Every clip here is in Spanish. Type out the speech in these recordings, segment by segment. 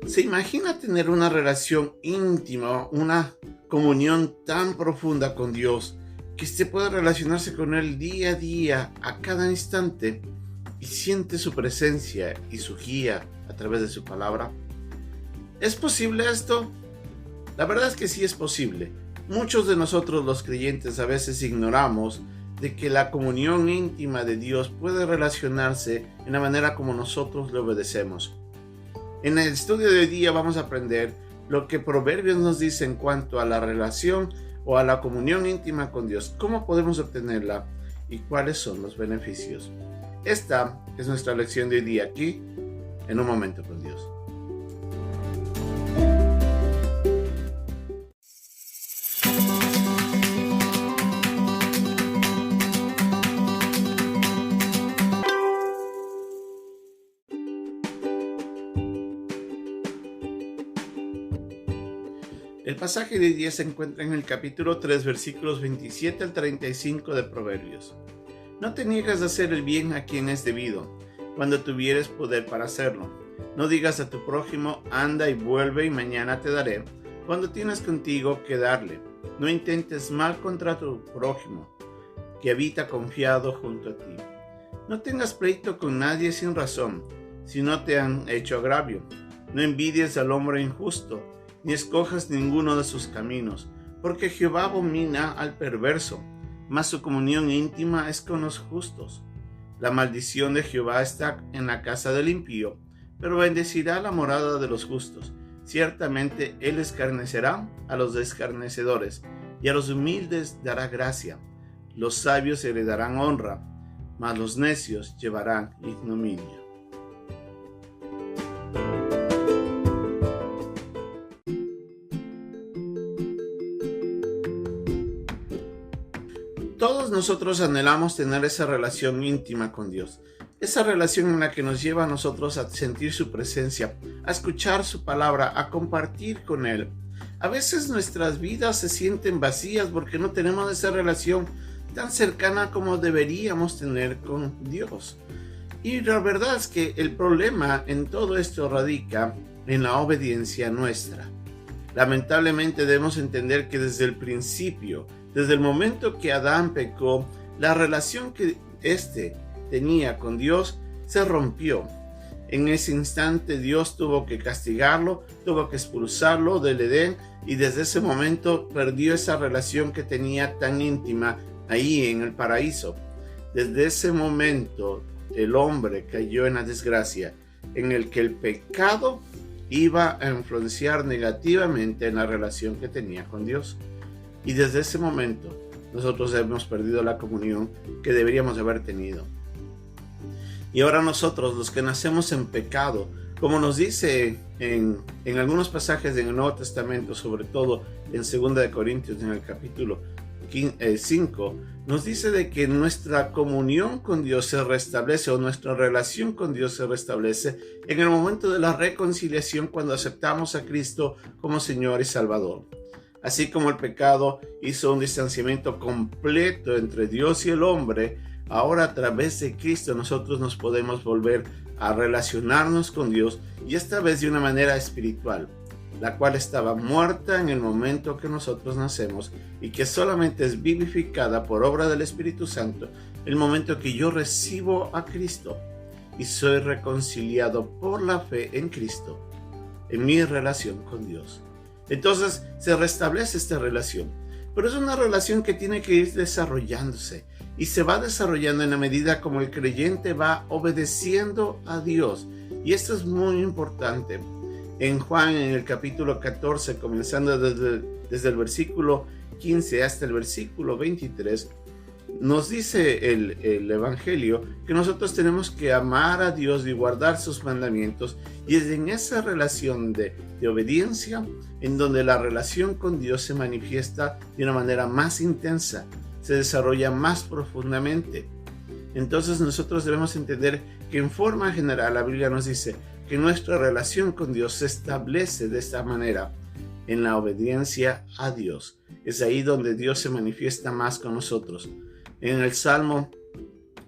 ¿Se imagina tener una relación íntima, una comunión tan profunda con Dios, que usted pueda relacionarse con Él día a día, a cada instante, y siente su presencia y su guía a través de su palabra? ¿Es posible esto? La verdad es que sí es posible. Muchos de nosotros los creyentes a veces ignoramos de que la comunión íntima de Dios puede relacionarse en la manera como nosotros le obedecemos. En el estudio de hoy día vamos a aprender lo que Proverbios nos dice en cuanto a la relación o a la comunión íntima con Dios, cómo podemos obtenerla y cuáles son los beneficios. Esta es nuestra lección de hoy día aquí, en Un Momento con Dios. El pasaje de hoy día se encuentra en el capítulo 3, versículos 27 al 35 de Proverbios. No te niegues a hacer el bien a quien es debido, cuando tuvieres poder para hacerlo. No digas a tu prójimo, anda y vuelve y mañana te daré, cuando tienes contigo que darle. No intentes mal contra tu prójimo, que habita confiado junto a ti. No tengas pleito con nadie sin razón, si no te han hecho agravio. No envidies al hombre injusto, ni escojas ninguno de sus caminos, porque Jehová abomina al perverso, mas su comunión íntima es con los justos. La maldición de Jehová está en la casa del impío, pero bendecirá la morada de los justos. Ciertamente él escarnecerá a los escarnecedores, y a los humildes dará gracia. Los sabios heredarán honra, mas los necios llevarán ignominia. Todos nosotros anhelamos tener esa relación íntima con Dios, esa relación en la que nos lleva a nosotros a sentir su presencia, a escuchar su palabra, a compartir con Él. A veces nuestras vidas se sienten vacías porque no tenemos esa relación tan cercana como deberíamos tener con Dios. Y la verdad es que el problema en todo esto radica en la obediencia nuestra. Lamentablemente debemos entender que desde el principio, desde el momento que Adán pecó, la relación que éste tenía con Dios se rompió. En ese instante Dios tuvo que castigarlo, tuvo que expulsarlo del Edén y desde ese momento perdió esa relación que tenía tan íntima ahí en el paraíso. Desde ese momento el hombre cayó en la desgracia en el que el pecado iba a influenciar negativamente en la relación que tenía con Dios. Y desde ese momento nosotros hemos perdido la comunión que deberíamos haber tenido. Y ahora nosotros, los que nacemos en pecado, como nos dice en algunos pasajes en el Nuevo Testamento, sobre todo en 2 Corintios, en el capítulo 5, nos dice de que nuestra comunión con Dios se restablece, o nuestra relación con Dios se restablece en el momento de la reconciliación, cuando aceptamos a Cristo como Señor y Salvador. Así como el pecado hizo un distanciamiento completo entre Dios y el hombre, ahora a través de Cristo nosotros nos podemos volver a relacionarnos con Dios, y esta vez de una manera espiritual, la cual estaba muerta en el momento que nosotros nacemos y que solamente es vivificada por obra del Espíritu Santo el momento que yo recibo a Cristo y soy reconciliado por la fe en Cristo en mi relación con Dios. Entonces se restablece esta relación, pero es una relación que tiene que ir desarrollándose, y se va desarrollando en la medida como el creyente va obedeciendo a Dios. Y esto es muy importante. En Juan, en el capítulo 14, comenzando desde el versículo 15 hasta el versículo 23, nos dice el Evangelio que nosotros tenemos que amar a Dios y guardar sus mandamientos, y es en esa relación de obediencia en donde la relación con Dios se manifiesta de una manera más intensa, se desarrolla más profundamente. Entonces nosotros debemos entender que en forma general la Biblia nos dice que nuestra relación con Dios se establece de esta manera, en la obediencia a Dios. Es ahí donde Dios se manifiesta más con nosotros. En el Salmo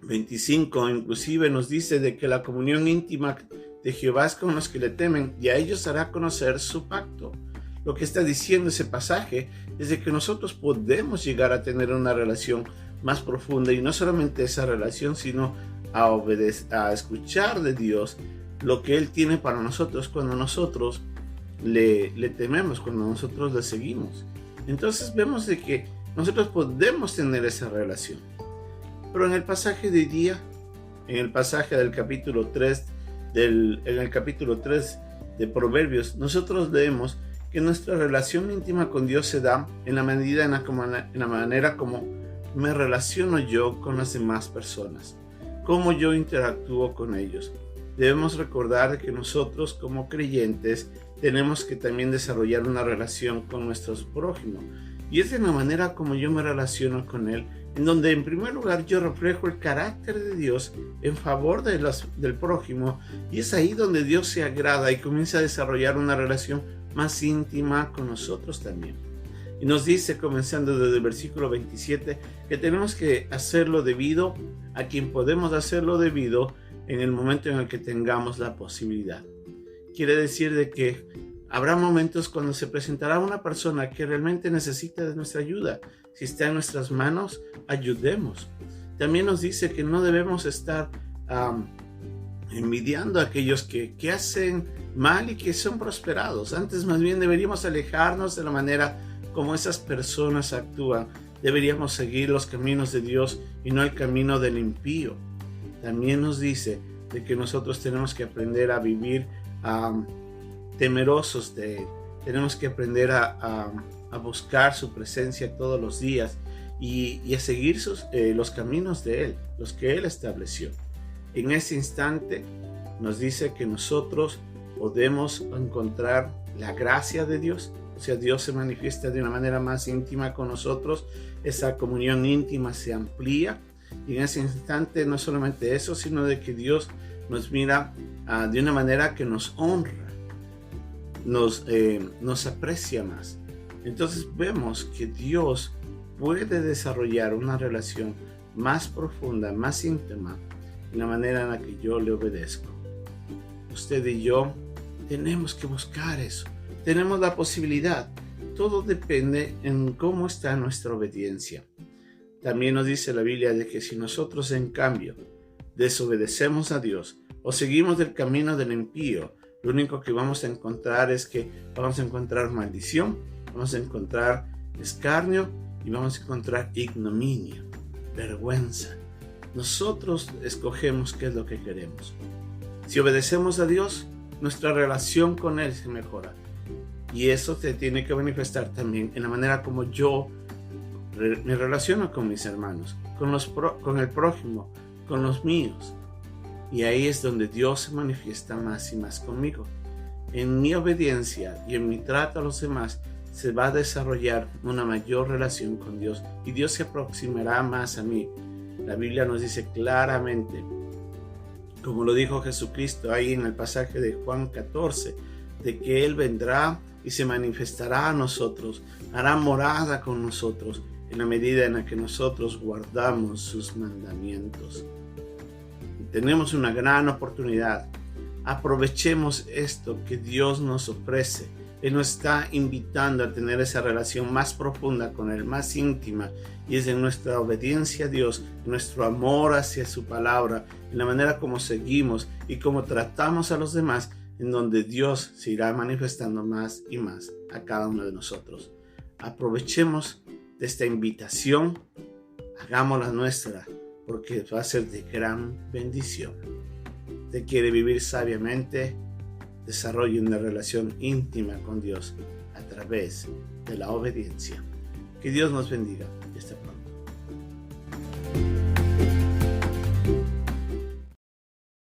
25 inclusive nos dice de que la comunión íntima de Jehová es con los que le temen, y a ellos hará conocer su pacto. Lo que está diciendo ese pasaje es de que nosotros podemos llegar a tener una relación más profunda, y no solamente esa relación, sino a escuchar de Dios lo que Él tiene para nosotros cuando nosotros le tememos, cuando nosotros le seguimos. Entonces vemos de que nosotros podemos tener esa relación. Pero en el pasaje de hoy día, en el pasaje del capítulo 3, en el capítulo 3 de Proverbios, nosotros leemos que nuestra relación íntima con Dios se da en la medida en la manera como me relaciono yo con las demás personas, cómo yo interactúo con ellos. Debemos recordar que nosotros como creyentes tenemos que también desarrollar una relación con nuestros prójimos, y es de la manera como yo me relaciono con Él, en donde en primer lugar yo reflejo el carácter de Dios en favor del prójimo, y es ahí donde Dios se agrada y comienza a desarrollar una relación más íntima con nosotros también. Y nos dice, comenzando desde el versículo 27, que tenemos que hacerlo debido a quien podemos hacerlo debido en el momento en el que tengamos la posibilidad. Quiere decir de que habrá momentos cuando se presentará una persona que realmente necesita de nuestra ayuda. Si está en nuestras manos, ayudemos. También nos dice que no debemos estar envidiando a aquellos que hacen mal y que son prosperados. Antes, más bien, deberíamos alejarnos de la manera como esas personas actúan. Deberíamos seguir los caminos de Dios y no el camino del impío. También nos dice de que nosotros tenemos que aprender a vivir temerosos de Él. Tenemos que aprender a buscar su presencia todos los días y a seguir los caminos de Él, los que Él estableció. En ese instante nos dice que nosotros podemos encontrar la gracia de Dios. O sea, Dios se manifiesta de una manera más íntima con nosotros. Esa comunión íntima se amplía, y en ese instante no solamente eso, sino de que Dios nos mira de una manera que nos honra, nos aprecia más. Entonces vemos que Dios puede desarrollar una relación más profunda, más íntima, en la manera en la que yo le obedezco. Usted y yo tenemos que buscar eso. Tenemos la posibilidad. Todo depende en cómo está nuestra obediencia. También nos dice la Biblia de que si nosotros, en cambio, desobedecemos a Dios o seguimos del camino del impío, lo único que vamos a encontrar es que vamos a encontrar maldición, vamos a encontrar escarnio y vamos a encontrar ignominia, vergüenza. Nosotros escogemos qué es lo que queremos. Si obedecemos a Dios, nuestra relación con Él se mejora. Y eso se tiene que manifestar también en la manera como yo me relaciono con mis hermanos, con el prójimo, con los míos. Y ahí es donde Dios se manifiesta más y más conmigo. En mi obediencia y en mi trato a los demás se va a desarrollar una mayor relación con Dios, y Dios se aproximará más a mí. La Biblia nos dice claramente, como lo dijo Jesucristo ahí en el pasaje de Juan 14, de que Él vendrá y se manifestará a nosotros, hará morada con nosotros en la medida en la que nosotros guardamos sus mandamientos. Tenemos una gran oportunidad. Aprovechemos esto que Dios nos ofrece. Él nos está invitando a tener esa relación más profunda con Él, más íntima, y es en nuestra obediencia a Dios, en nuestro amor hacia su palabra, en la manera como seguimos y como tratamos a los demás, en donde Dios se irá manifestando más y más a cada uno de nosotros. Aprovechemos de esta invitación, hagámosla nuestra, porque va a ser de gran bendición. Usted quiere vivir sabiamente, desarrolle una relación íntima con Dios a través de la obediencia. Que Dios nos bendiga y hasta pronto.